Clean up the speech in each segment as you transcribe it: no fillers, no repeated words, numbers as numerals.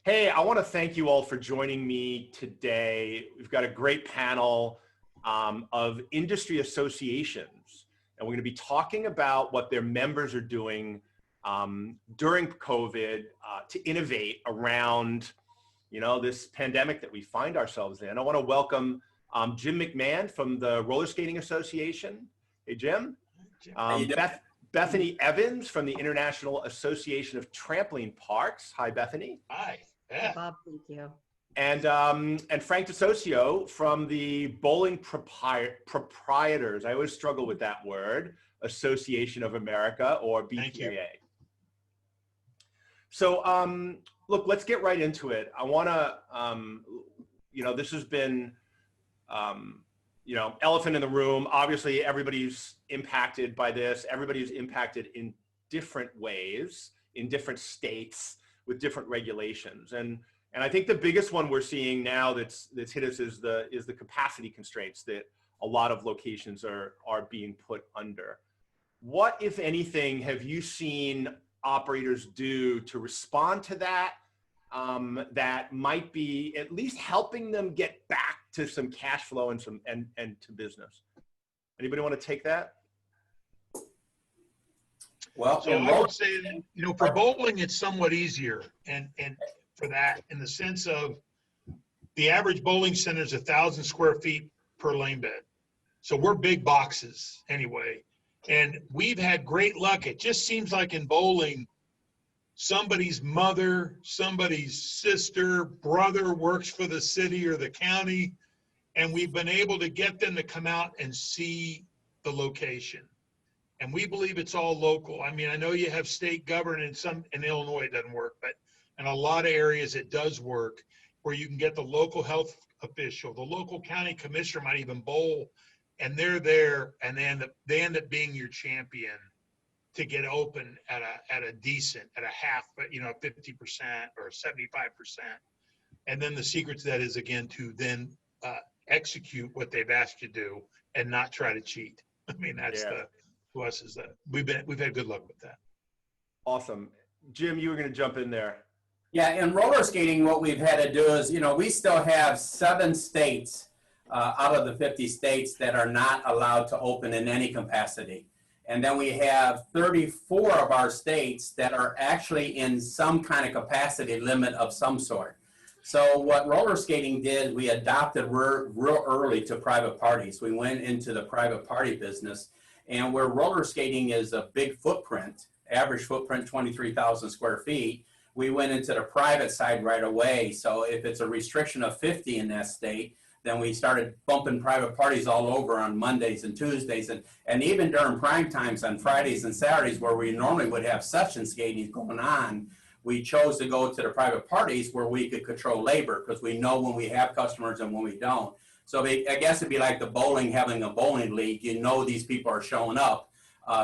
Hey, I want to thank you all for joining me today. We've got a great panel of industry associations, and we're going to be talking about what their members are doing during COVID to innovate around, this pandemic that we find ourselves in. I want to welcome Jim McMahon from the Roller Skating Association. Hey, Jim. Bethany Evans from the International Association of Trampoline Parks. Hi, Bethany. Hi. Hi, Bob, thank you. And Frank DeSocio from the Bowling Proprietors, I always struggle with that word, Association of America, or BPAA. So look, let's get right into it. I want to, this has been, elephant in the room. Obviously, everybody's impacted by this. Everybody's impacted in different ways, in different states, with different regulations. And I think the biggest one we're seeing now that's hit us is the capacity constraints that a lot of locations are being put under. What, if anything, have you seen operators do to respond to that, that might be at least helping them get back to some cash flow and to business? Anybody want to take that? Well, so I would say, for bowling, it's somewhat easier, and for that, in the sense of the average bowling center is 1,000 square feet per lane bed. So we're big boxes anyway, and we've had great luck. It just seems like in bowling, somebody's mother, somebody's sister, brother works for the city or the county, and we've been able to get them to come out and see the location. And we believe it's all local. I mean, I know you have state government in Illinois it doesn't work, but in a lot of areas it does work, where you can get the local health official, the local county commissioner might even bowl, and they're there, and they end up being your champion to get open at a decent, at a half, but 50% or 75%. And then the secret to that is, again, to then execute what they've asked you to do and not try to cheat. I mean, that's to us is that we've had good luck with that. Awesome. Jim, you were going to jump in there. Yeah, in roller skating, what we've had to do is, we still have 7 states out of the 50 states that are not allowed to open in any capacity. And then we have 34 of our states that are actually in some kind of capacity limit of some sort. So what roller skating did, we adopted real early to private parties. We went into the private party business, and where roller skating is a big footprint, average footprint 23,000 square feet, we went into the private side right away. So if it's a restriction of 50 in that state, then we started bumping private parties all over on Mondays and Tuesdays, and even during prime times on Fridays and Saturdays, where we normally would have session skating going on, we chose to go to the private parties where we could control labor, because we know when we have customers and when we don't. So I guess it'd be like the bowling, having a bowling league. These people are showing up.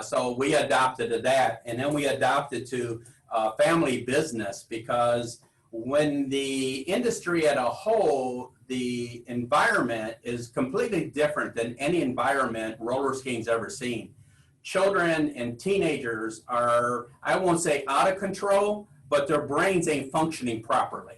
So we adopted to that, and then we adopted to family business, because when the industry at a whole, the environment is completely different than any environment roller skating's ever seen. Children and teenagers are, I won't say out of control, but their brains ain't functioning properly.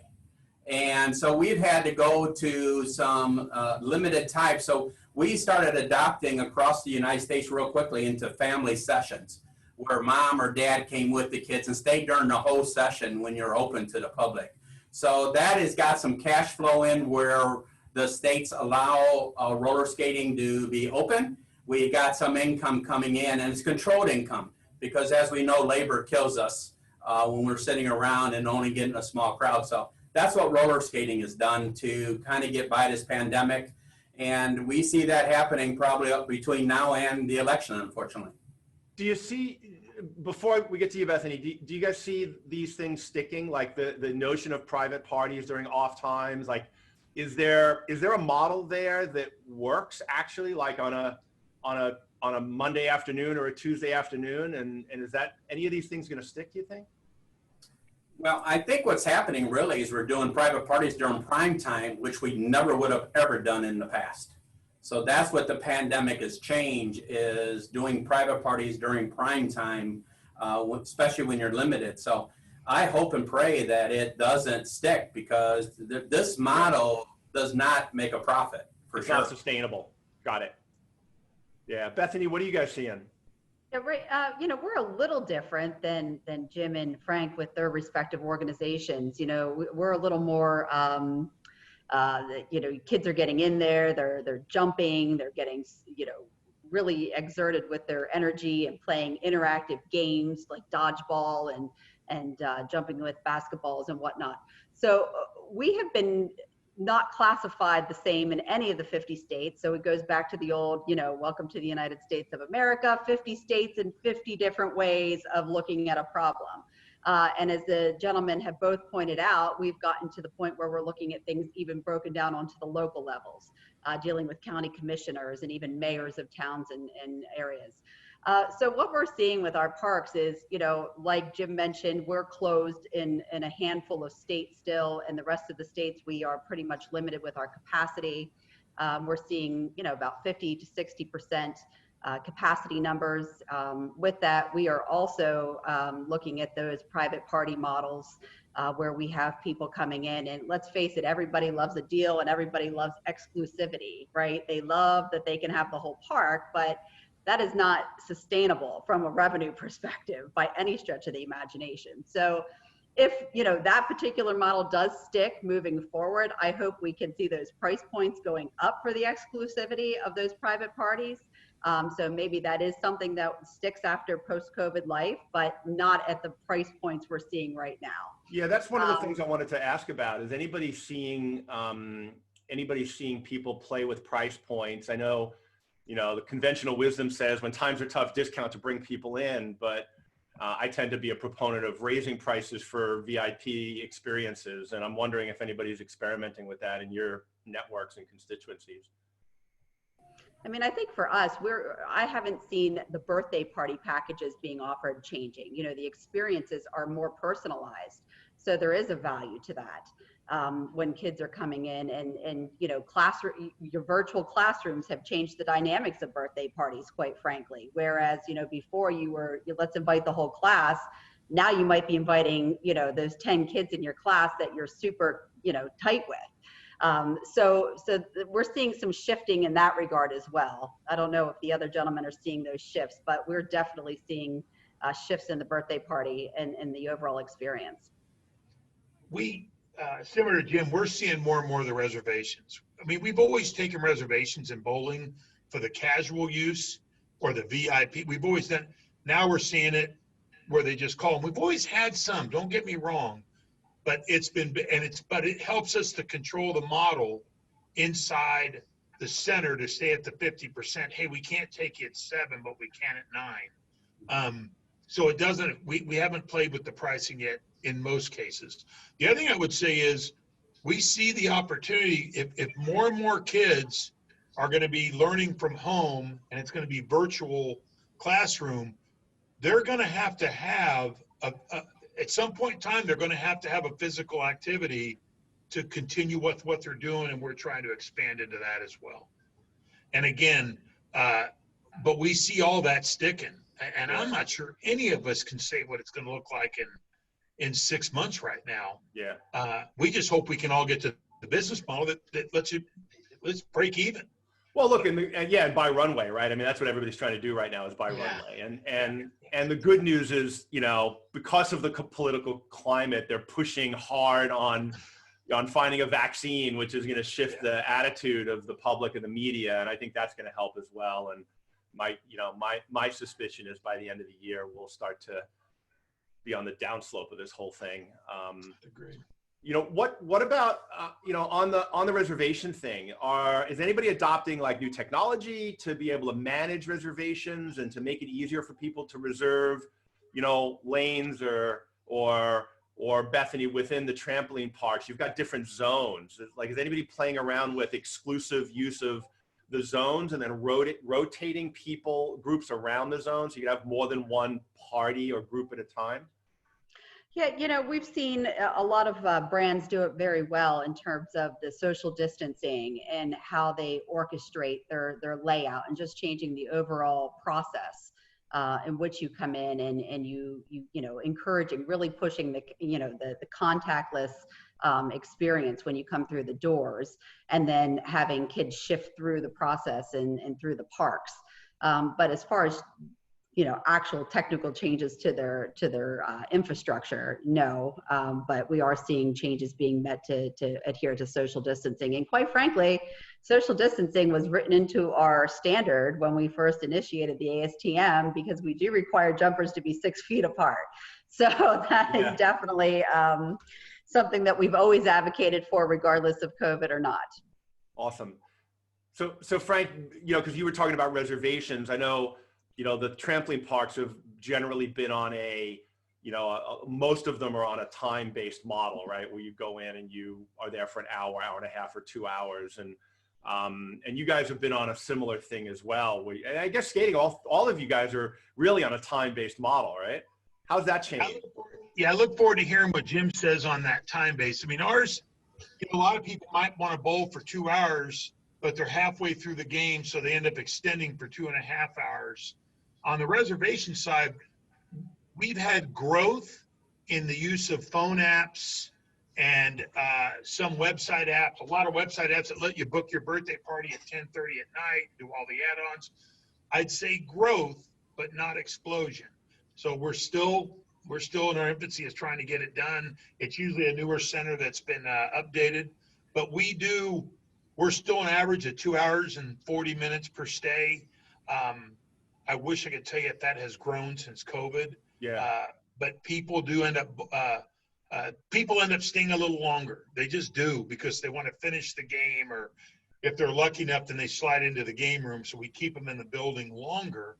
And so we've had to go to some limited types. So we started adopting across the United States real quickly into family sessions, where mom or dad came with the kids and stayed during the whole session when you're open to the public. So that has got some cash flow in where the states allow roller skating to be open. We got some income coming in, and it's controlled income, because as we know, labor kills us when we're sitting around and only getting a small crowd. So that's what roller skating has done to kind of get by this pandemic. And we see that happening probably up between now and the election, unfortunately. Do you see, before we get to you, Bethany, do you guys see these things sticking, like the notion of private parties during off times? Like, is there a model there that works actually, like on a Monday afternoon or a Tuesday afternoon? And is that any of these things going to stick, do you think? Well, I think what's happening really is we're doing private parties during prime time, which we never would have ever done in the past. So that's what the pandemic has changed, is doing private parties during prime time, especially when you're limited. So I hope and pray that it doesn't stick, because this model does not make a profit, for It's sure. not sustainable. Got it. Yeah. Bethany, what are you guys seeing? Yeah, right. We're a little different than Jim and Frank with their respective organizations. We're a little more, kids are getting in there, they're jumping, they're getting, really exerted with their energy and playing interactive games like dodgeball and jumping with basketballs and whatnot. So we have been not classified the same in any of the 50 states. So it goes back to the old, welcome to the United States of America, 50 states and 50 different ways of looking at a problem. And as the gentlemen have both pointed out, we've gotten to the point where we're looking at things even broken down onto the local levels, dealing with county commissioners and even mayors of towns and areas. So what we're seeing with our parks is, like Jim mentioned, we're closed in a handful of states still, and the rest of the states we are pretty much limited with our capacity. We're seeing, about 50 to 60% capacity numbers. With that, we are also looking at those private party models where we have people coming in, and let's face it, everybody loves a deal and everybody loves exclusivity, right? They love that they can have the whole park, but that is not sustainable from a revenue perspective by any stretch of the imagination. So if that particular model does stick moving forward, I hope we can see those price points going up for the exclusivity of those private parties. So maybe that is something that sticks after post-COVID life, but not at the price points we're seeing right now. Yeah, that's one of the things I wanted to ask about. Is anybody seeing people play with price points? I know, the conventional wisdom says when times are tough, discount to bring people in, but I tend to be a proponent of raising prices for VIP experiences. And I'm wondering if anybody's experimenting with that in your networks and constituencies. I mean, I think for us, I haven't seen the birthday party packages being offered changing. The experiences are more personalized. So there is a value to that. When kids are coming in and your virtual classrooms have changed the dynamics of birthday parties, quite frankly. Whereas, before let's invite the whole class. Now you might be inviting, those 10 kids in your class that you're super, tight with. So we're seeing some shifting in that regard as well. I don't know if the other gentlemen are seeing those shifts, but we're definitely seeing shifts in the birthday party and the overall experience. Similar to Jim, we're seeing more and more of the reservations. I mean, we've always taken reservations in bowling for the casual use or the VIP. We've always done. Now we're seeing it where they just call them. We've always had some, don't get me wrong, but it helps us to control the model inside the center to stay at the 50%. Hey, we can't take you at 7, but we can at 9. So it doesn't, we haven't played with the pricing yet in most cases. The other thing I would say is we see the opportunity if more and more kids are going to be learning from home and it's going to be virtual classroom, they're going to have at some point in time, they're going to have a physical activity to continue with what they're doing, and we're trying to expand into that as well. And again, but we see all that sticking, and I'm not sure any of us can say what it's going to look like in 6 months right now. Yeah. We just hope we can all get to the business model that let's break even. Well, look, and buy runway, right? I mean, that's what everybody's trying to do right now is buy runway. And the good news is, because of the political climate, they're pushing hard on finding a vaccine, which is going to shift the attitude of the public and the media. And I think that's going to help as well. And my suspicion is by the end of the year, we'll start to be on the downslope of this whole thing. Agreed. What about, on the reservation thing, is anybody adopting like new technology to be able to manage reservations and to make it easier for people to reserve, lanes or Bethany within the trampoline parks? You've got different zones. Like, is anybody playing around with exclusive use of the zones and then rotating groups around the zone so you could have more than one party or group at a time? Yeah, we've seen a lot of brands do it very well in terms of the social distancing and how they orchestrate their layout and just changing the overall process. in which you come in and you know, encouraging, really pushing the, you know, the contactless experience when you come through the doors, and then having kids shift through the process and through the parks. But as far as, you know, actual technical changes to their infrastructure, no. But we are seeing changes being met to adhere to social distancing. And quite frankly, social distancing was written into our standard when we first initiated the ASTM, because we do require jumpers to be 6 feet apart. So that is definitely something that we've always advocated for, regardless of COVID or not. Awesome. So Frank, you know, because you were talking about reservations, I know, you know, the trampoline parks have generally been on a, you know, most of them are on a time-based model, right? Where you go in and you are there for an hour, hour and a half, or 2 hours. And you guys have been on a similar thing as well. And I guess skating, all of you guys are really on a time-based model, right? How's that changed? I look forward to hearing what Jim says on that time base. I mean, ours, you know, a lot of people might want to bowl for 2 hours, but they're halfway through the game, so they end up extending for 2.5 hours. On the reservation side, we've had growth in the use of phone apps and some website apps, a lot of website apps that let you book your birthday party at 10:30 at night, do all the add-ons. I'd say growth, but not explosion. So we're still in our infancy as trying to get it done. It's usually a newer center that's been updated, but we're still an average of 2 hours and 40 minutes per stay. I wish I could tell you if that has grown since COVID. Yeah. But people do end up staying a little longer. They just do, because they want to finish the game, or if they're lucky enough, then they slide into the game room. So we keep them in the building longer.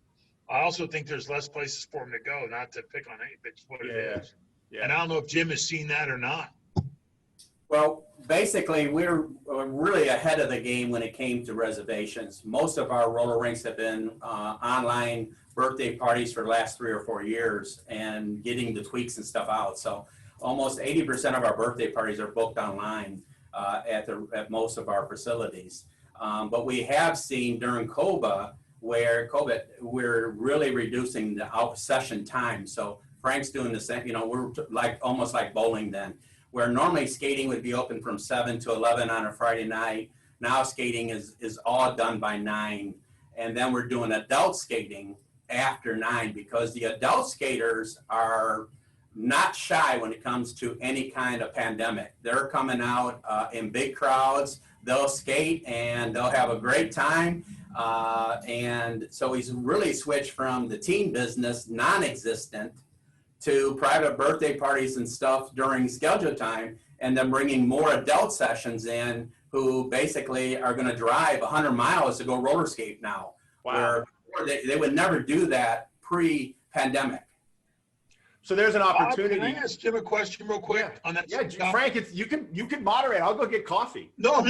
I also think there's less places for them to go, not to pick on it, but it's what it is. Yeah. And I don't know if Jim has seen that or not. Well, basically, we're really ahead of the game when it came to reservations. Most of our roller rinks have been online birthday parties for the last 3 or 4 years, and getting the tweaks and stuff out. So almost 80% of our birthday parties are booked online at most of our facilities. But we have seen during COVID, we're really reducing the out session time. So Frank's doing the same, you know, we're almost like bowling then, where normally skating would be open from 7 to 11 on a Friday night. Now skating is all done by 9. And then we're doing adult skating after 9, because the adult skaters are not shy when it comes to any kind of pandemic. They're coming out in big crowds. They'll skate and they'll have a great time. And so he's really switched from the teen business, non-existent, to private birthday parties and stuff during schedule time, and then bringing more adult sessions in who basically are going to drive 100 miles to go roller skate now. Wow. Where they would never do that pre-pandemic. So there's an opportunity. Can I ask Jim a question real quick on that? Yeah, Frank, you can moderate. I'll go get coffee. No.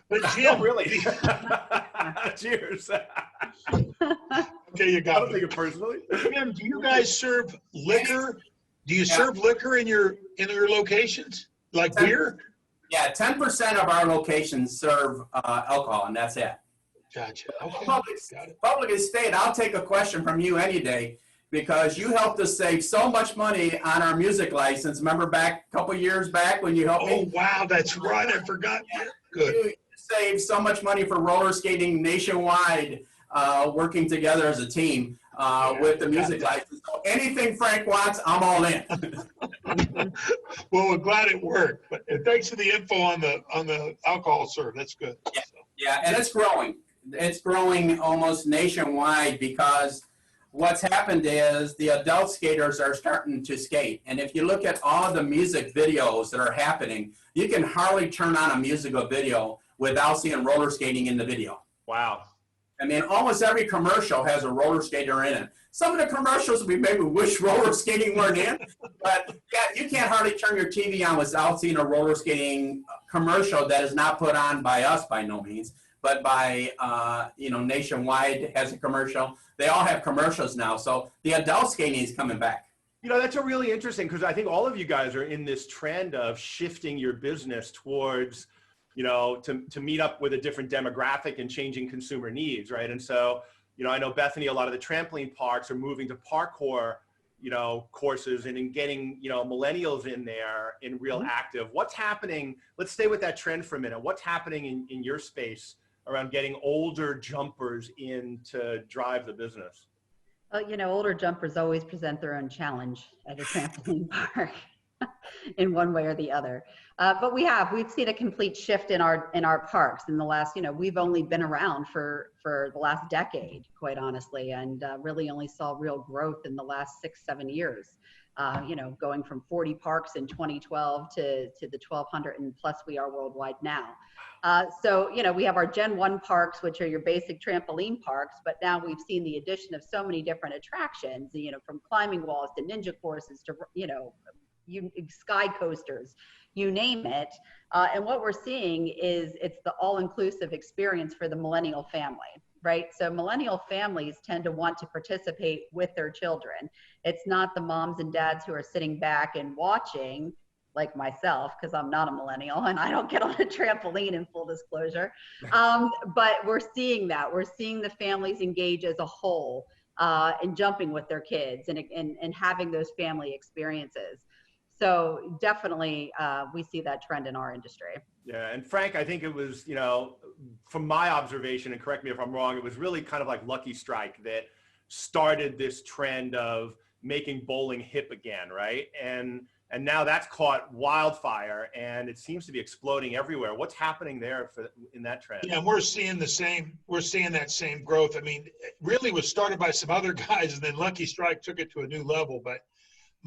But Jim, no, really. Cheers. Okay, you got I don't take it personally. Jim, do you guys serve liquor? Do you serve liquor in your locations, like beer? Yeah, 10% of our locations serve alcohol, and that's it. Gotcha. Okay. Public estate, I'll take a question from you any day, because you helped us save so much money on our music license. Remember back a couple years back when you helped me? Oh, wow, that's right. I forgot. Good. You saved so much money for roller skating nationwide, working together as a team with the music license. So anything Frank wants, I'm all in. Well, we're glad it worked. But thanks for the info on the alcohol serve. That's good. Yeah, and it's growing. It's growing almost nationwide, because what's happened is the adult skaters are starting to skate. And if you look at all the music videos that are happening, you can hardly turn on a musical video without seeing roller skating in the video. Wow. I mean, almost every commercial has a roller skater in it. Some of the commercials we maybe wish roller skating weren't in, but yeah, you can't hardly turn your TV on without seeing a roller skating commercial that is not put on by us by no means, but by, Nationwide has a commercial. They all have commercials now. So the adult skating is coming back. You know, that's a really interesting, because I think all of you guys are in this trend of shifting your business towards, to meet up with a different demographic and changing consumer needs, right? And so, I know Bethany, a lot of the trampoline parks are moving to parkour, courses and in getting, millennials in there in real active. What's happening? Let's stay with that trend for a minute. What's happening in your space around getting older jumpers in to drive the business? Well, older jumpers always present their own challenge at a trampoline park in one way or the other. But we've seen a complete shift in our parks in the last, we've only been around for the last decade, quite honestly, and really only saw real growth in the last 6-7 years. Going from 40 parks in 2012 to the 1,200 and plus we are worldwide now. So we have our Gen 1 parks, which are your basic trampoline parks, but now we've seen the addition of so many different attractions, from climbing walls to ninja courses to, sky coasters, you name it. And what we're seeing is it's the all-inclusive experience for the millennial family, right? So millennial families tend to want to participate with their children. It's not the moms and dads who are sitting back and watching, like myself, because I'm not a millennial and I don't get on a trampoline, in full disclosure. But we're seeing that. We're seeing the families engage as a whole in jumping with their kids and having those family experiences. So definitely we see that trend in our industry. Yeah, and Frank, I think it was, from my observation, and correct me if I'm wrong, it was really kind of like Lucky Strike that started this trend of making bowling hip again, right? And now that's caught wildfire, and it seems to be exploding everywhere. What's happening there in that trend? Yeah, and we're seeing that same growth. I mean, it really was started by some other guys, and then Lucky Strike took it to a new level. But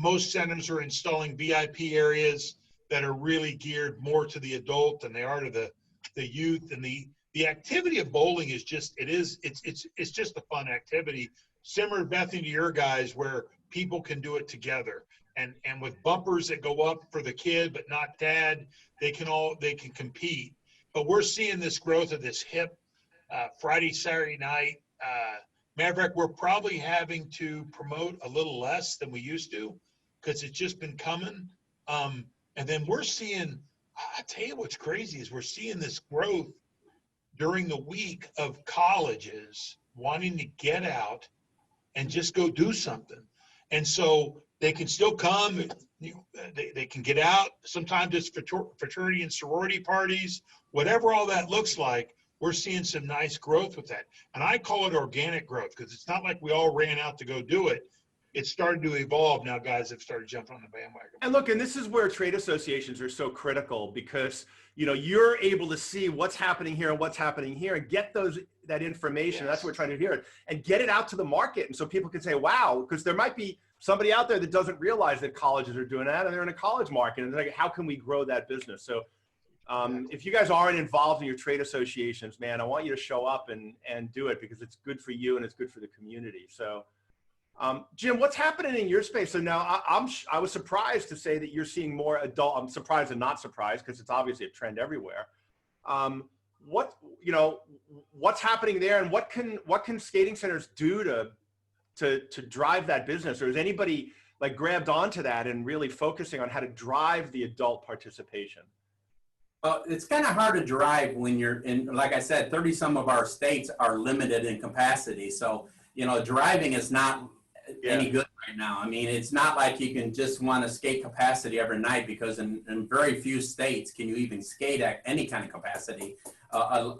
most centers are installing VIP areas that are really geared more to the adult than they are to the youth. And the activity of bowling is just it's just a fun activity, similar, Bethany, to your guys, where people can do it together. And with bumpers that go up for the kid, but not dad, they can compete. But we're seeing this growth of this hip Friday, Saturday night. Matter of fact, we're probably having to promote a little less than we used to because it's just been coming. And then we're seeing, I tell you what's crazy is we're seeing this growth during the week of colleges wanting to get out and just go do something. And so they can still come, they can get out. Sometimes it's fraternity and sorority parties, whatever all that looks like, we're seeing some nice growth with that. And I call it organic growth because it's not like we all ran out to go do it. It's started to evolve now. Guys have started jumping on the bandwagon. And look, and this is where trade associations are so critical because, you're able to see what's happening here and what's happening here and get that information. Yes. That's what we're trying to hear, and get it out to the market. And so people can say, wow, because there might be somebody out there that doesn't realize that colleges are doing that and they're in a college market. And they're like, how can we grow that business? So if you guys aren't involved in your trade associations, man, I want you to show up and do it because it's good for you and it's good for the community. So Jim, what's happening in your space? So now I was surprised to say that you're seeing more adult. I'm surprised and not surprised because it's obviously a trend everywhere. What's happening there, and what can skating centers do to drive that business? Or is anybody like grabbed onto that and really focusing on how to drive the adult participation? It's kind of hard to drive when you're in, like I said, 30 some of our states are limited in capacity. So, driving is not any good right now. I mean, it's not like you can just want to skate capacity every night because in very few states can you even skate at any kind of capacity.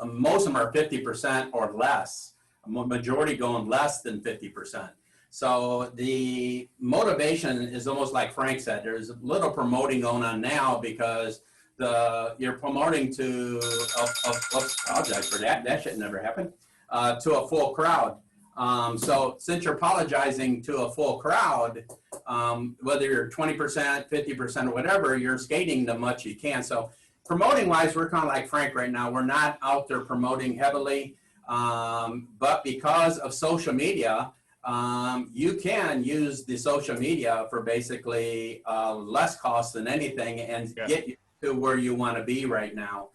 Most of them are 50% or less. A majority going less than 50%. So the motivation is almost like Frank said. There's a little promoting going on now because you're promoting to apologize for that. That should never happen. To a full crowd. So since you're apologizing to a full crowd, whether you're 20%, 50% or whatever, you're skating the much you can. So promoting wise, we're kind of like Frank right now. We're not out there promoting heavily, but because of social media, you can use the social media for basically less cost than anything and get you to where you want to be right now.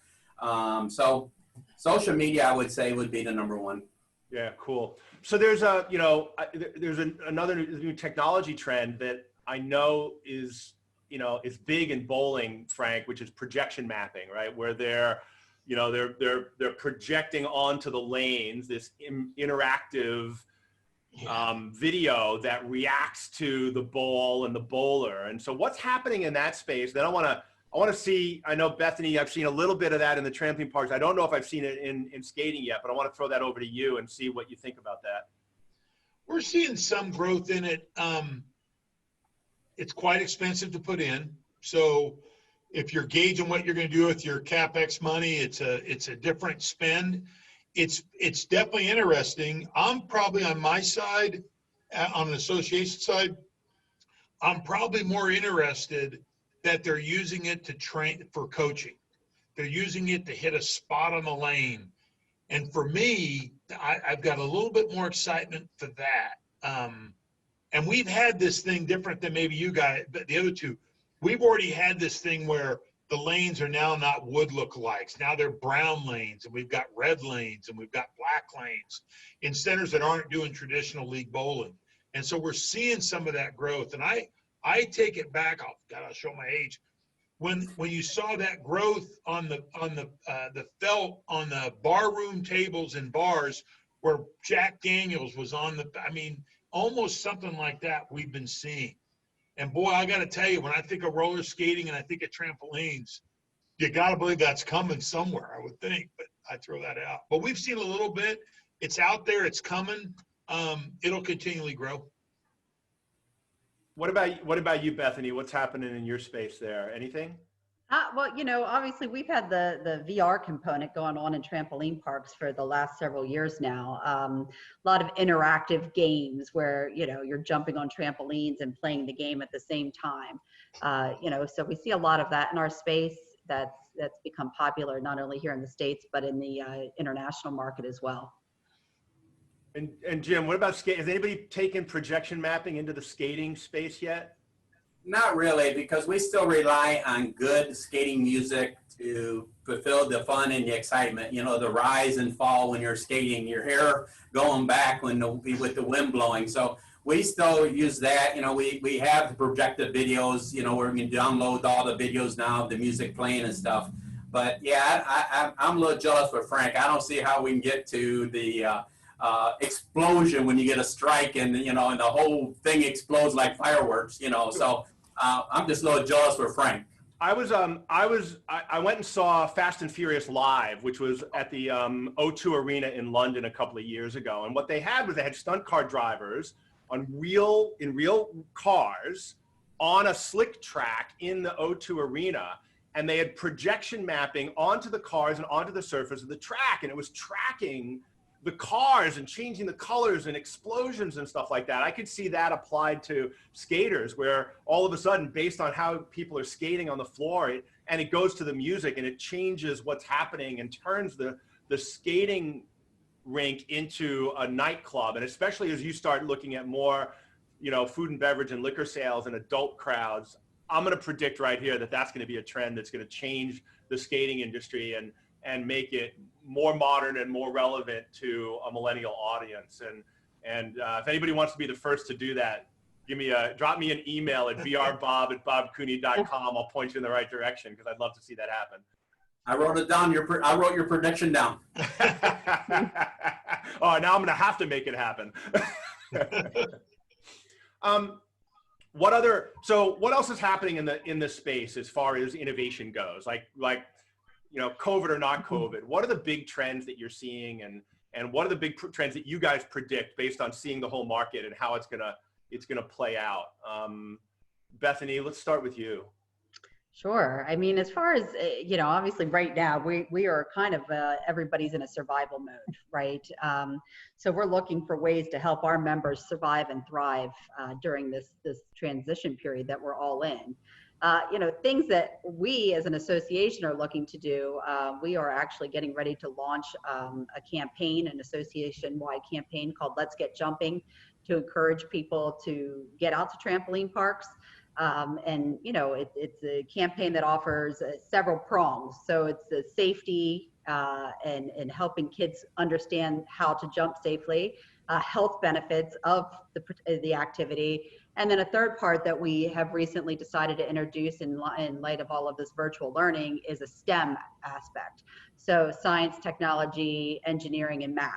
So social media, I would say, would be the number one. Yeah, cool. So there's another new technology trend that I know is big in bowling, Frank, which is projection mapping, right? Where they're You know, they're projecting onto the lanes this interactive video that reacts to the ball and the bowler. And so what's happening in that space? Then I want to see, I know Bethany, I've seen a little bit of that in the trampoline parks. I don't know if I've seen it in skating yet, but I want to throw that over to you and see what you think about that. We're seeing some growth in it. It's quite expensive to put in. So if you're gauging what you're going to do with your CapEx money, it's a different spend. It's definitely interesting. I'm probably on my side, on the association side, I'm probably more interested that they're using it to train for coaching. They're using it to hit a spot on the lane. And for me, I've got a little bit more excitement for that. And we've had this thing different than maybe you guys, but the other two, we've already had this thing where the lanes are now not wood lookalikes. Now they're brown lanes, and we've got red lanes, and we've got black lanes in centers that aren't doing traditional league bowling. And so we're seeing some of that growth. And I take it back. I'll show my age. When you saw that growth on the felt on the barroom tables and bars where Jack Daniels was on almost something like that we've been seeing. And boy, I got to tell you, when I think of roller skating and I think of trampolines, you got to believe that's coming somewhere, I would think, but I throw that out. But we've seen a little bit. It's out there. It's coming. It'll continually grow. What about you, Bethany? What's happening in your space there? Anything? Well, obviously we've had the VR component going on in trampoline parks for the last several years now. A lot of interactive games where, you're jumping on trampolines and playing the game at the same time. So we see a lot of that in our space that's become popular, not only here in the States, but in the international market as well. And Jim, what about skate? Has anybody taken projection mapping into the skating space yet? Not really, because we still rely on good skating music to fulfill the fun and the excitement. The rise and fall when you're skating, your hair going back with the wind blowing. So we still use that. We have the projected videos, where we can download all the videos now, the music playing and stuff. But yeah, I'm a little jealous with Frank. I don't see how we can get to the explosion when you get a strike and and the whole thing explodes like fireworks. So I'm just a little jealous with Frank. I went and saw Fast and Furious live, which was at the O2 Arena in London a couple of years ago. And what they had was they had stunt car drivers in real cars on a slick track in the O2 Arena. And they had projection mapping onto the cars and onto the surface of the track. And it was tracking the cars and changing the colors and explosions and stuff like that. I could see that applied to skaters, where all of a sudden, based on how people are skating on the floor, it goes to the music and it changes what's happening and turns the skating rink into a nightclub. And especially as you start looking at more, food and beverage and liquor sales and adult crowds, I'm going to predict right here that that's going to be a trend that's going to change the skating industry and make it more modern and more relevant to a millennial audience. And if anybody wants to be the first to do that, drop me an email at vrbob@bobcooney.com. I'll point you in the right direction, because I'd love to see that happen. I wrote it down. I wrote your prediction down. Oh, now I'm going to have to make it happen. What else is happening in the space as far as innovation goes? Like COVID or not COVID, what are the big trends that you're seeing, and what are the big trends that you guys predict based on seeing the whole market and how it's gonna play out? Bethany, let's start with you. Sure. As far as, obviously right now we are kind of, everybody's in a survival mode, right? So we're looking for ways to help our members survive and thrive during this transition period that we're all in. Things that we as an association are looking to do, we are actually getting ready to launch a campaign, an association-wide campaign called Let's Get Jumping, to encourage people to get out to trampoline parks. It's a campaign that offers several prongs. So it's the safety and helping kids understand how to jump safely, health benefits of the activity, And then a third part that we have recently decided to introduce in light of all of this virtual learning is a STEM aspect. So science, technology, engineering, and math.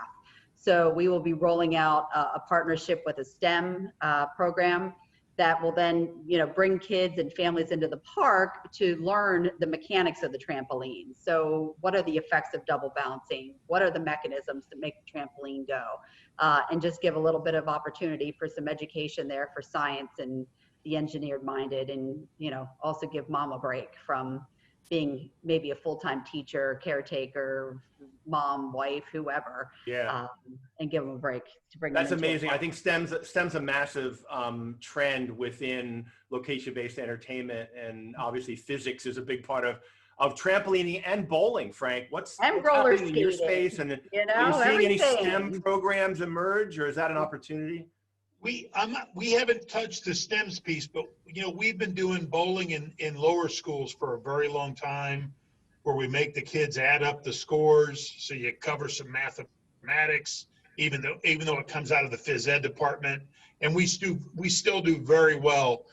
So we will be rolling out a partnership with a STEM program that will then, bring kids and families into the park to learn the mechanics of the trampoline. So what are the effects of double bouncing? What are the mechanisms that make the trampoline go? And just give a little bit of opportunity for some education there for science and the engineered minded, and, also give mom a break from being maybe a full-time teacher, caretaker, mom, wife, whoever, Yeah. and give them a break to bring That's them into amazing. I think STEM's a massive trend within location-based entertainment, and obviously physics is a big part of trampolining and bowling. Frank, what's roller happening in your skating, space? And are you seeing any STEM everything. programs emerge, or is that an opportunity? We haven't touched the STEMs piece, but we've been doing bowling in lower schools for a very long time, where we make the kids add up the scores, so you cover some mathematics, even though it comes out of the phys ed department, and we still do very well.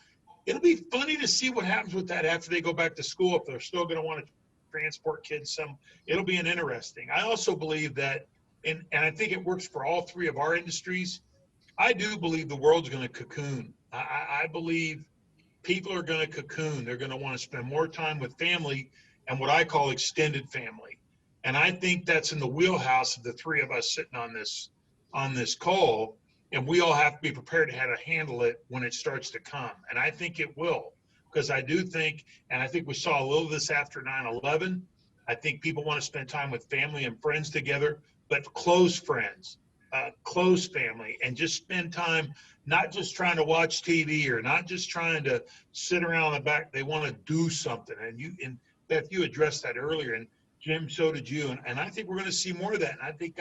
It'll be funny to see what happens with that after they go back to school, if they're still going to want to transport kids some. It'll be interesting. I also believe that, and I think it works for all three of our industries. I do believe the world's going to cocoon. I believe people are going to cocoon. They're going to want to spend more time with family and what I call extended family. And I think that's in the wheelhouse of the three of us sitting on this call. And we all have to be prepared to how to handle it when it starts to come. And I think it will, because I do think, and I think we saw a little of this after 9/11. I think people want to spend time with family and friends together, but close friends. Close family, and just spend time, not just trying to watch TV or not just trying to sit around the back. They want to do something. And Beth, you addressed that earlier, and Jim, so did you. And I think we're going to see more of that. And I think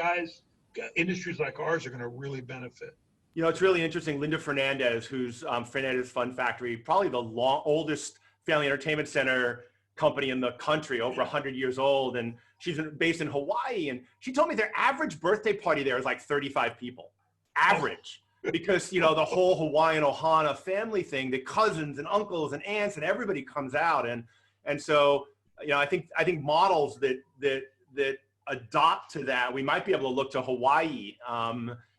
industries like ours are going to really benefit. It's really interesting. Linda Fernandez, who's Fernandez Fun Factory, probably the oldest family entertainment center company in the country, over 100 years old, and she's based in Hawaii, and she told me their average birthday party there is like 35 people, average, because the whole Hawaiian Ohana family thing, the cousins and uncles and aunts and everybody comes out, and so I think models that adopt to that, we might be able to look to Hawaii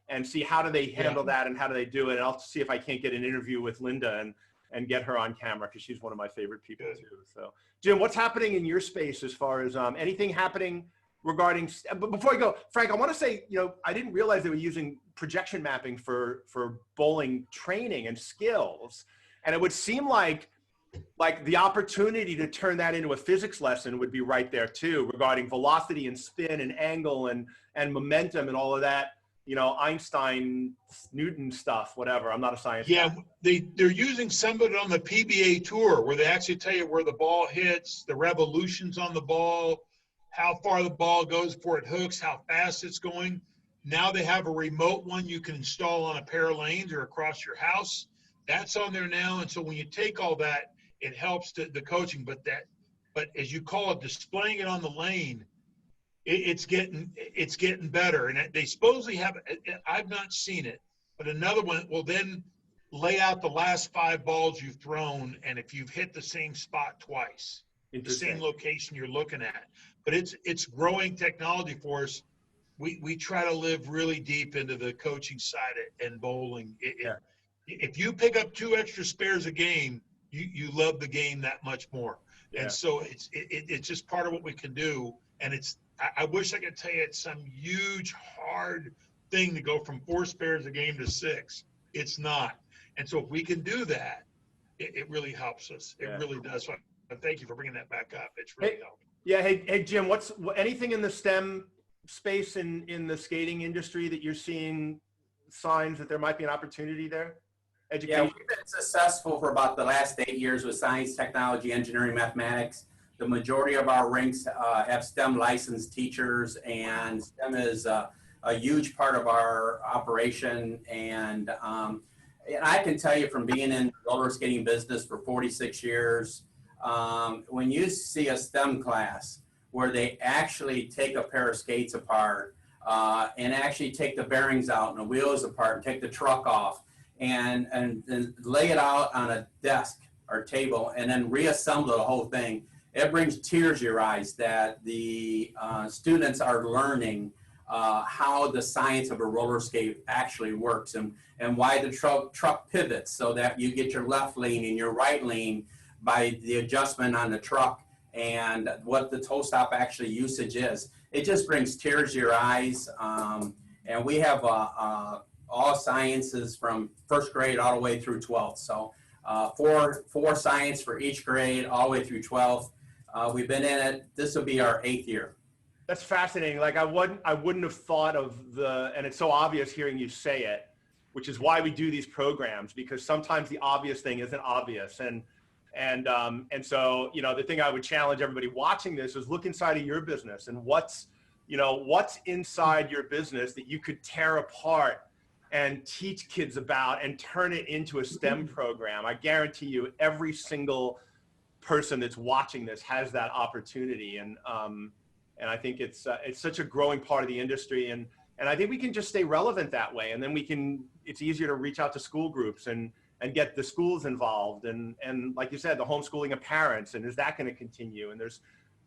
and see how do they handle that and how do they do it, and I'll see if I can't get an interview with Linda and get her on camera, because she's one of my favorite people too. So Jim, what's happening in your space as far as anything happening regarding, but before I go, Frank, I want to say, I didn't realize they were using projection mapping for bowling training and skills. And it would seem like the opportunity to turn that into a physics lesson would be right there too, regarding velocity and spin and angle and momentum and all of that. Einstein, Newton stuff, whatever. I'm not a science guy. They're using some of it on the PBA tour, where they actually tell you where the ball hits, the revolutions on the ball, how far the ball goes before it hooks, how fast it's going. Now they have a remote one you can install on a pair of lanes or across your house. That's on there now. And so when you take all that, it helps the coaching. But as you call it, displaying it on the lane, it's getting better. And they supposedly have, I've not seen it, but another one will then lay out the last 5 balls you've thrown, and if you've hit the same spot twice, the same location you're looking at. But it's growing technology for us. We try to live really deep into the coaching side and bowling. If you pick up 2 extra spares a game, you love the game that much more. And so it's just part of what we can do. And I wish I could tell you it's some huge, hard thing to go from 4 spares a game to 6. It's not. And so if we can do that, it really helps us. It really does. So thank you for bringing that back up. It's really helpful. Yeah. Hey, Jim, anything in the STEM space in the skating industry that you're seeing signs that there might be an opportunity there? Education? Yeah, we've been successful for about the last 8 years with science, technology, engineering, mathematics. The majority of our rinks have STEM licensed teachers, and STEM is a huge part of our operation. And I can tell you from being in the roller skating business for 46 years, when you see a STEM class where they actually take a pair of skates apart and actually take the bearings out and the wheels apart and take the truck off and lay it out on a desk or table and then reassemble the whole thing. It brings tears to your eyes that the students are learning how the science of a roller skate actually works, and why the truck pivots so that you get your left lane and your right lane by the adjustment on the truck, and what the toe stop actually usage is. It just brings tears to your eyes. And we have all sciences from first grade all the way through 12th. So four science for each grade all the way through 12th. We've been in it. This will be our 8th year. That's fascinating. Like I wouldn't have thought of and it's so obvious hearing you say it, which is why we do these programs, because sometimes the obvious thing isn't obvious. And so, you know, the thing I would challenge everybody watching this is look inside of your business and what's inside your business that you could tear apart and teach kids about and turn it into a STEM program. I guarantee you every single person that's watching this has that opportunity. And I think it's such a growing part of the industry. And I think we can just stay relevant that way. And then it's easier to reach out to school groups and get the schools involved. And like you said, the homeschooling of parents, and is that going to continue? And there's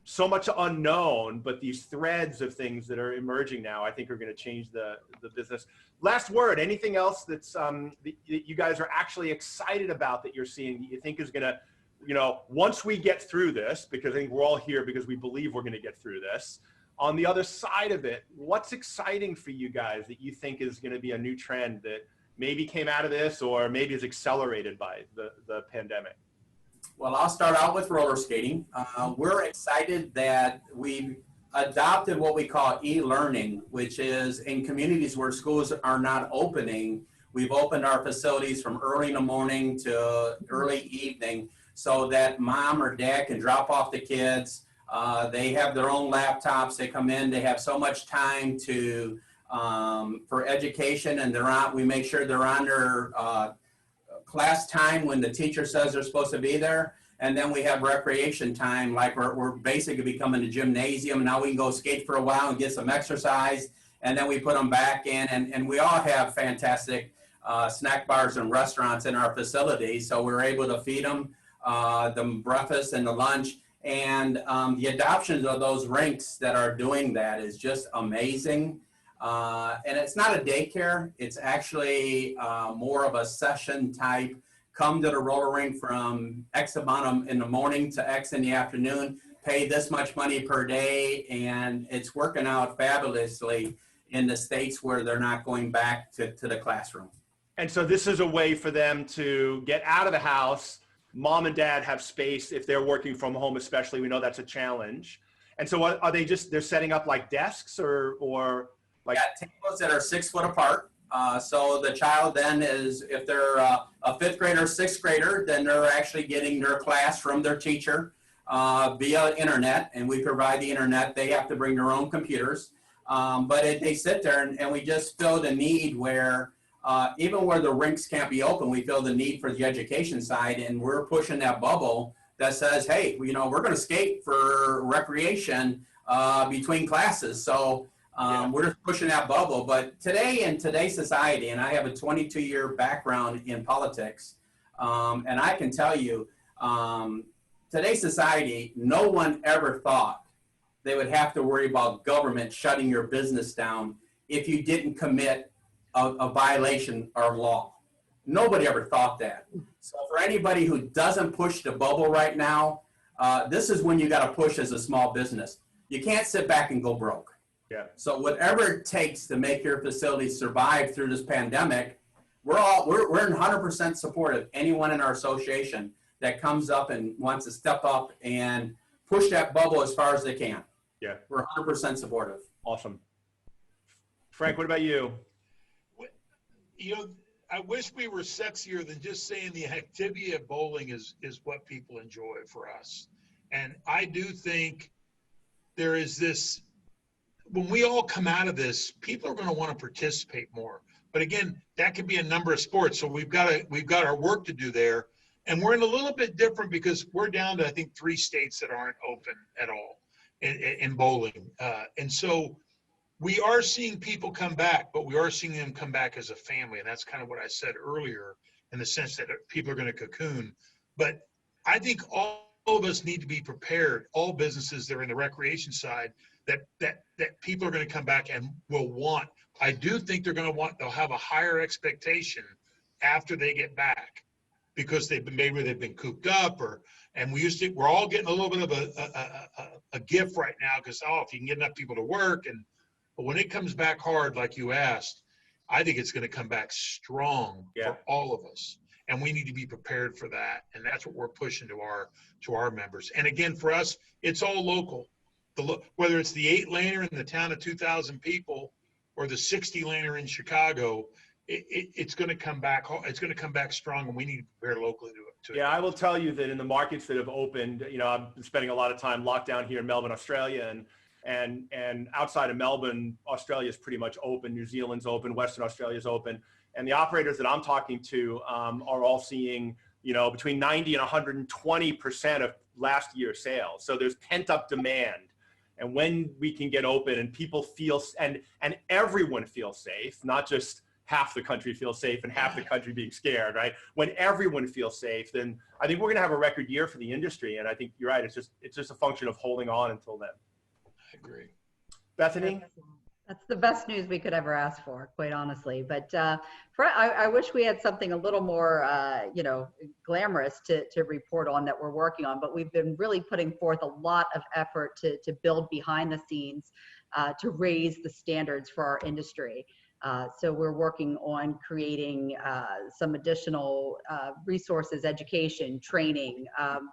so much unknown, but these threads of things that are emerging now, I think are going to change the business. Last word, anything else that's that you guys are actually excited about that you're seeing that you think is going to, you know, once we get through this, because I think we're all here because we believe we're going to get through this, on the other side of it, what's exciting for you guys that you think is going to be a new trend that maybe came out of this or maybe is accelerated by the pandemic? Well, I'll start out with roller skating. We're excited that we adopted what we call e-learning, which is in communities where schools are not opening. We've opened our facilities from early in the morning to early evening so that mom or dad can drop off the kids. They have their own laptops. They come in. They have so much time for education, and we make sure they're on their class time when the teacher says they're supposed to be there. And then we have recreation time, like we're basically becoming a gymnasium. Now we can go skate for a while and get some exercise, and then we put them back in. And we all have fantastic snack bars and restaurants in our facilities, so we're able to feed them the breakfast and the lunch. And the adoption of those rinks that are doing that is just amazing. And it's not a daycare. It's actually more of a session type. Come to the roller rink from X amount in the morning to X in the afternoon, pay this much money per day, and it's working out fabulously in the states where they're not going back to the classroom. And so this is a way for them to get out of the house. Mom and dad have space if they're working from home, especially. We know that's a challenge. And so what, are they they're setting up like desks or like tables that are 6 foot apart. So the child then is, if they're a 5th grader, 6th grader, then they're actually getting their class from their teacher via internet, and we provide the internet. They have to bring their own computers, but they sit there, and we just feel the need where even where the rinks can't be open, we feel the need for the education side, and we're pushing that bubble that says, hey, you know, we're going to skate for recreation between classes. So we're just pushing that bubble. But today, in today's society, and I have a 22-year background in politics, and I can tell you, today's society, no one ever thought they would have to worry about government shutting your business down if you didn't commit a violation of law. Nobody ever thought that. So for anybody who doesn't push the bubble right now, this is when you got to push as a small business. You can't sit back and go broke. Yeah. So whatever it takes to make your facility survive through this pandemic, we're in 100% support of anyone in our association that comes up and wants to step up and push that bubble as far as they can. Yeah. We're 100% supportive. Awesome. Frank, what about you? You know, I wish we were sexier than just saying the activity of bowling is what people enjoy for us. And I do think there is this, when we all come out of this, people are going to want to participate more. But again, that could be a number of sports. So we've got our work to do there. And we're in a little bit different because we're down to, I think, 3 states that aren't open at all in bowling. And so we are seeing people come back, but we are seeing them come back as a family. And that's kind of what I said earlier, in the sense that people are going to cocoon. But I think all of us need to be prepared, all businesses that are in the recreation side, that people are going to come back and will want. I do think they'll have a higher expectation after they get back, because maybe they've been cooped up, and we're all getting a little bit of a gift right now, because if you can get enough people to work, but when it comes back hard, like you asked, I think it's going to come back strong for all of us, and we need to be prepared for that. And that's what we're pushing to our members. And again, for us, it's all local. Whether it's the 8-laner in the town of 2,000 people or the 60-laner in Chicago, it's going to come back. It's going to come back strong, and we need to prepare locally to it. Yeah, I will tell you that in the markets that have opened, I've been spending a lot of time locked down here in Melbourne, Australia, and outside of Melbourne, Australia is pretty much open. New Zealand's open, Western Australia's open, and the operators that I'm talking to are all seeing, between 90 and 120% of last year's sales. So there's pent up demand. And when we can get open and people feel, and everyone feels safe, not just half the country feels safe and half the country being scared, right? When everyone feels safe, then I think we're going to have a record year for the industry. And I think you're right. It's just a function of holding on until then. I agree. Bethany? That's the best news we could ever ask for, quite honestly. But I wish we had something a little more, glamorous to report on that we're working on. But we've been really putting forth a lot of effort to build behind the scenes to raise the standards for our industry. So we're working on creating some additional resources, education, training,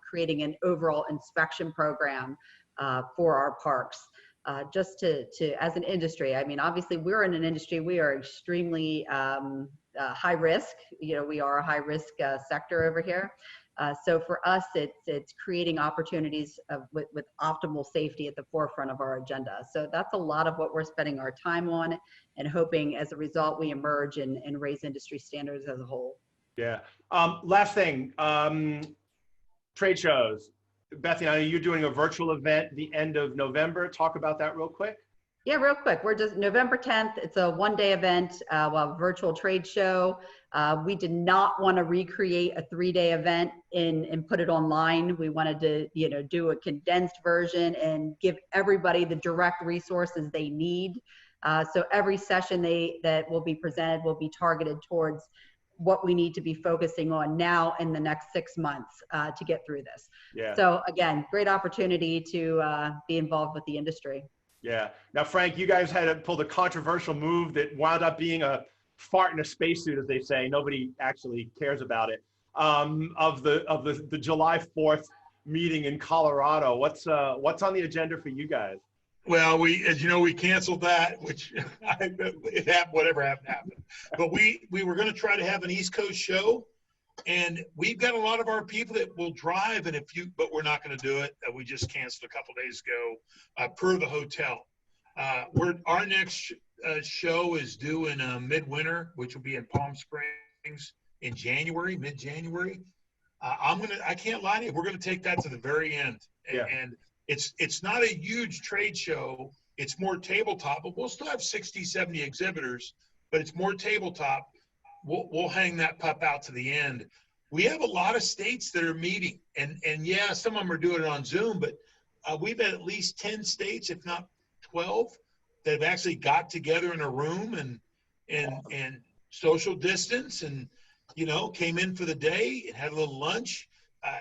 creating an overall inspection program for our parks. Just to as an industry, I mean, obviously we're in an industry, we are extremely high risk. We are a high risk sector over here. So for us, it's creating opportunities with optimal safety at the forefront of our agenda. So that's a lot of what we're spending our time on, and hoping as a result we emerge and raise industry standards as a whole. Yeah. Last thing, trade shows. Bethany, I know you're doing a virtual event the end of November. Talk about that real quick. Yeah, real quick. We're just November 10th. It's a one-day event, a virtual trade show. We did not want to recreate a 3-day event and put it online. We wanted to, do a condensed version and give everybody the direct resources they need. So every session that will be presented will be targeted towards what we need to be focusing on now in the next 6 months to get through this. Yeah. So again, great opportunity to be involved with the industry. Yeah. Now, Frank, you guys had pulled a controversial move that wound up being a fart in a spacesuit, as they say. Nobody actually cares about it. Of the July 4th meeting in Colorado. What's on the agenda for you guys? Well, as you know, we canceled that, which it happened, whatever happened. But we were going to try to have an East Coast show, and we've got a lot of our people that will drive, but we're not going to do it. We just canceled a couple days ago per the hotel. Our next show is due in midwinter, which will be in Palm Springs in January, mid-January. I can't lie to you, we're going to take that to the very end. Yeah. And it's not a huge trade show. It's more tabletop, but we'll still have 60, 70 exhibitors, but it's more tabletop. We'll hang that pup out to the end. We have a lot of states that are meeting, and yeah, some of them are doing it on Zoom, but we've had at least 10 states, if not 12, that have actually got together in a room and social distance and, came in for the day and had a little lunch.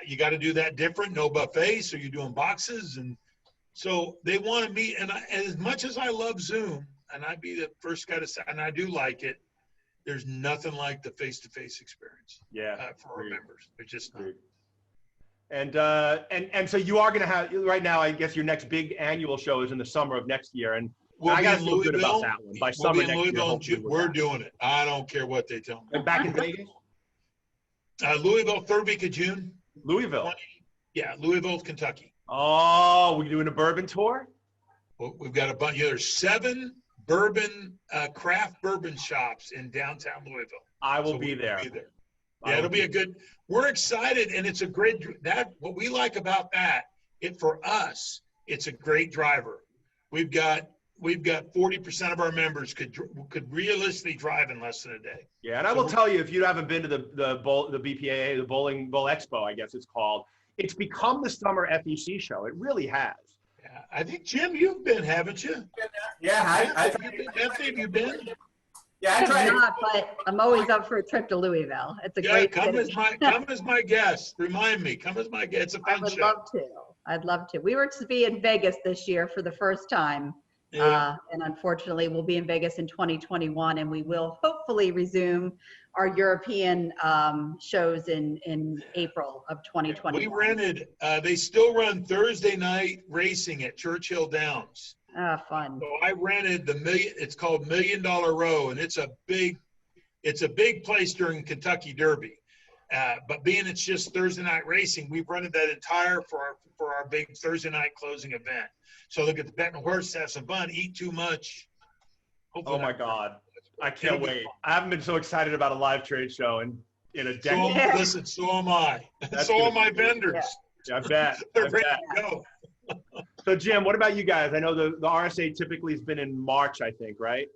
You got to do that different, no buffet, so you're doing boxes. And so they want to meet. And as much as I love Zoom, and I'd be the first guy to say, and I do like it, there's nothing like the face-to-face experience for our members. It's just not. And so you are going to have, right now, I guess your next big annual show is in the summer of next year. And I got to feel good about that one. By summer next year, we're doing it. I don't care what they tell me. And back in Vegas? Louisville, 3rd week of June. Louisville? Yeah, Louisville, Kentucky. Oh, we're doing a bourbon tour? Well, we've got a bunch. There's 7 craft bourbon shops in downtown Louisville. I will be there. Yeah, it'll be a good. We're excited, and it's a great. What we like about that, for us, it's a great driver. We've got we've got 40% of our members could realistically drive in less than a day. Yeah, and I will tell you, if you haven't been to the BPAA, the Bowling Bowl Expo, I guess it's called, it's become the summer FEC show. It really has. Yeah, I think, Jim, you've been, haven't you? Yeah, Anthony, have you been? yeah, I I'm tried. not, but I'm always up for a trip to Louisville. It's a Yeah, great come city. as my guest. Remind me, come as my guest. It's a I fun would show. love to. I'd love to. We were to be in Vegas this year for the first time. Yeah. And unfortunately, we'll be in Vegas in 2021, and we will hopefully resume our European shows in April of 2021. We rented, they still run Thursday night racing at Churchill Downs. Fun. So I rented it's called $1 Million Row, and it's a big place during Kentucky Derby. But being it's just Thursday night racing, we've rented that entire for our big Thursday night closing event. So look at the betting horse, have some fun, eat too much. Hopefully Oh my God. I can't wait. I haven't been so excited about a live trade show in a decade. Listen, so am I. That's So gonna are my be- vendors. Yeah, I bet. They're I ready bet. to go. So Jim, what about you guys? I know the RSA typically has been in March, I think, right?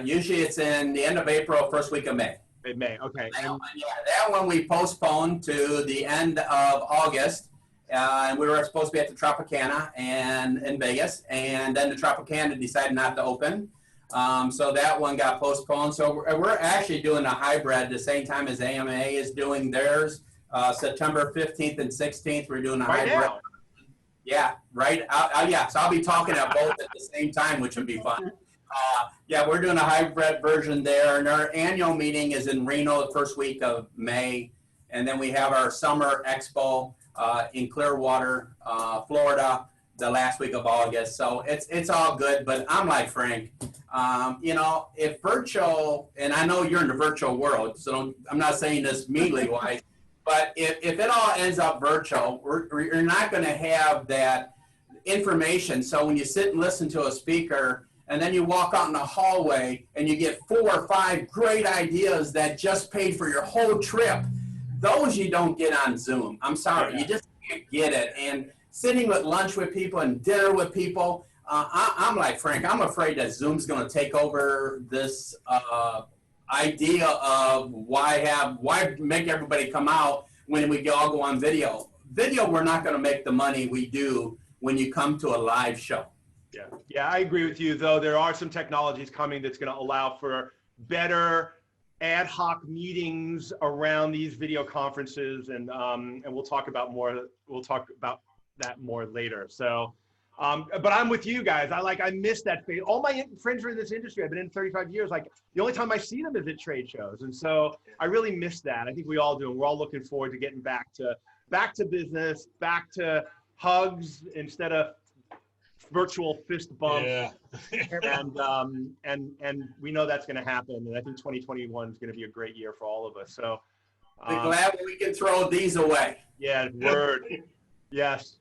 Usually it's in the end of April, first week of May. In May, okay. And Yeah, that one we postponed to the end of August. And we were supposed to be at the Tropicana and in Vegas, and then the Tropicana decided not to open. So that one got postponed. So we're actually doing a hybrid the same time as AMA is doing theirs. September 15th and 16th, we're doing a right hybrid. now. Yeah, right. Yeah, so I'll be talking at both at the same time, which would be fun. Yeah, we're doing a hybrid version there, and our annual meeting is in Reno the first week of May, and then we have our summer expo in Clearwater, Florida, the last week of August. So it's all good, but I'm like Frank, if virtual, and I know you're in the virtual world, so I'm not saying this meanly wise, but if it all ends up virtual, you're not going to have that information. So when you sit and listen to a speaker, and then you walk out in the hallway and you get 4 or 5 great ideas that just paid for your whole trip, those you don't get on Zoom. I'm sorry, Yeah. you just can't get it. And sitting with lunch with people and dinner with people, I'm like Frank, I'm afraid that Zoom's going to take over this idea of why make everybody come out when we all go on video. Video, we're not going to make the money we do when you come to a live show. Yeah, I agree with you, though. There are some technologies coming that's going to allow for better ad hoc meetings around these video conferences, and we'll talk about that more later. So, but I'm with you guys. I miss that phase. All my friends are in this industry. I've been in 35 years. Like, the only time I see them is at trade shows, and so I really miss that. I think we all do. And we're all looking forward to getting back to business, back to hugs instead of virtual fist bumps. Yeah. and we know that's going to happen. And I think 2021 is going to be a great year for all of us. So We're glad we can throw these away. yeah, word. Yes.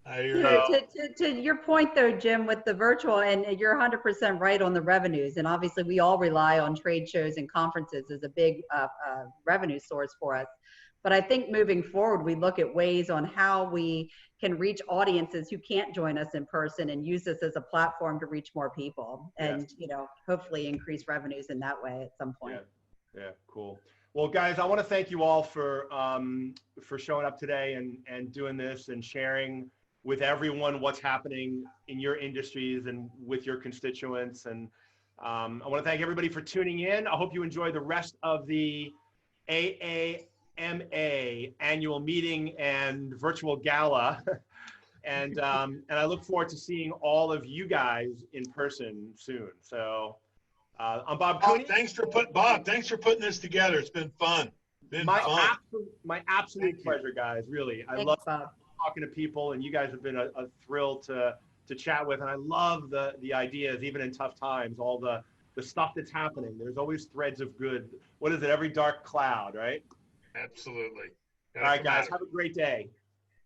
I hear you. To your point though, Jim, with the virtual, and you're 100% right on the revenues. And obviously we all rely on trade shows and conferences as a big revenue source for us. But I think moving forward, we look at ways on how we can reach audiences who can't join us in person and use this as a platform to reach more people and, hopefully increase revenues in that way at some point. Yeah, cool. Well, guys, I want to thank you all for showing up today and doing this and sharing with everyone what's happening in your industries and with your constituents. And I want to thank everybody for tuning in. I hope you enjoy the rest of the AAMA annual meeting and virtual gala. and I look forward to seeing all of you guys in person soon. So I'm Bob Cooney. Thanks for putting this together. It's been fun. My absolute pleasure, guys. Really, I love talking to people, and you guys have been a thrill to chat with. And I love the ideas, even in tough times. All the stuff that's happening. There's always threads of good. What is it? Every dark cloud, right? Absolutely. All right, guys. Have a great day.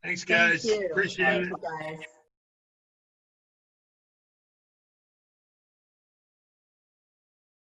Thanks, guys. Thank you. Appreciate it. Thank you, guys.